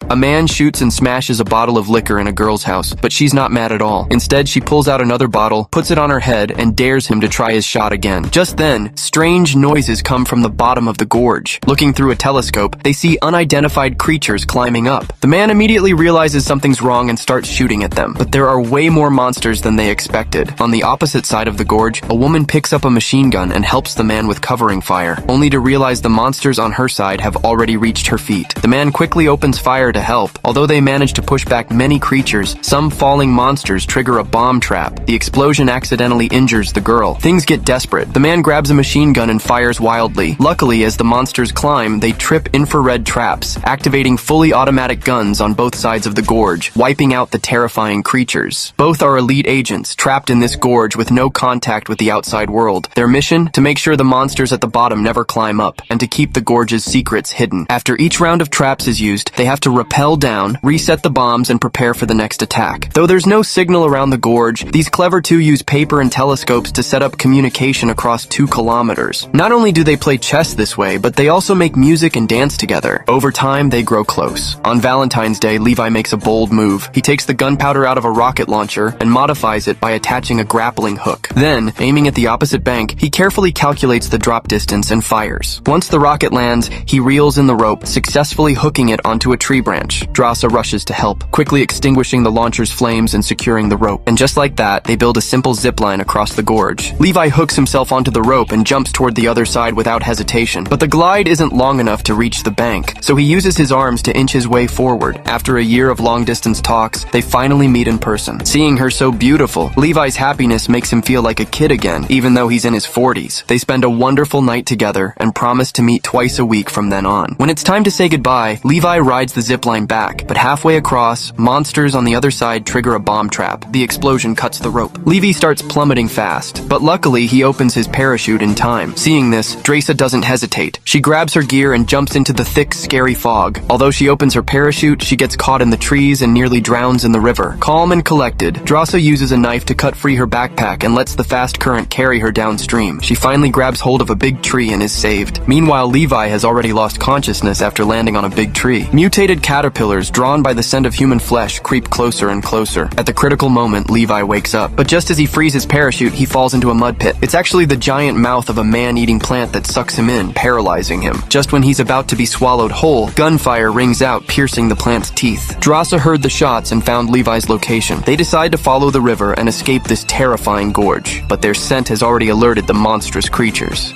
A man shoots and smashes a bottle of liquor in a girl's house, but she's not mad at all. Instead, she pulls out another bottle, puts it on her head, and dares him to try his shot again. Just then, strange noises come from the bottom of the gorge. Looking through a telescope, they see unidentified creatures climbing up. The man immediately realizes something's wrong and starts shooting at them, but there are way more monsters than they expected. On the opposite side of the gorge, a woman picks up a machine gun and helps the man with covering fire, only to realize the monsters on her side have already reached her feet. The man quickly opens fire to help. Although they manage to push back many creatures, some falling monsters trigger a bomb trap. The explosion accidentally injures the girl. Things get desperate. The man grabs a machine gun and fires wildly. Luckily, as the monsters climb, they trip infrared traps, activating fully automatic guns on both sides of the gorge, wiping out the terrifying creatures. Both are elite agents, trapped in this gorge with no contact with the outside world. Their mission? To make sure the monsters at the bottom never climb up, and to keep the gorge's secrets hidden. After each round of traps is used, they have to rappel down, reset the bombs, and prepare for the next attack. Though there's no signal around the gorge, these clever two use paper and telescopes to set up communication across 2 kilometers. Not only do they play chess this way, but they also make music and dance together. Over time, they grow close. On Valentine's Day, Levi makes a bold move. He takes the gunpowder out of a rocket launcher and modifies it by attaching a grappling hook. Then, aiming at the opposite bank, he carefully calculates the drop distance and fires. Once the rocket lands, he reels in the rope, successfully hooking it onto a tree branch. Drasa rushes to help, quickly extinguishing the launcher's flames and securing the rope. And just like that, they build a simple zipline across the gorge. Levi hooks himself onto the rope and jumps toward the other side without hesitation. But the glide isn't long enough to reach the bank, so he uses his arms to inch his way forward. After a year of long-distance talks, they finally meet in person. Seeing her so beautiful, Levi's happiness makes him feel like a kid again, even though he's in his 40s. They spend a wonderful night together and promise to meet twice a week from then on. When it's time to say goodbye, Levi rides the zipline back, but halfway across, monsters on the other side trigger a bomb trap. The explosion cuts the rope. Levi starts plummeting fast, but luckily he opens his parachute in time. Seeing this, Drasa doesn't hesitate. She grabs her gear and jumps into the thick, scary fog. Although she opens her parachute, she gets caught in the trees and nearly drowns in the river. Calm and collected, Drasa uses a knife to cut free her backpack and lets the fast current carry her downstream. She finally grabs hold of a big tree and is saved. Meanwhile, Levi has already lost consciousness after landing on a big tree. Mutated caterpillars, drawn by the scent of human flesh, creep closer and closer. At the critical moment, Levi wakes up. But just as he frees his parachute, he falls into a mud pit. It's actually the giant mouth of a man-eating plant that sucks him in, paralyzing him. Just when he's about to be swallowed whole, gunfire rings out, piercing the plant's teeth. Drasa heard the shots and found Levi's location. They decide to follow the river and escape this terrifying gorge, but their scent has already alerted the monstrous creatures.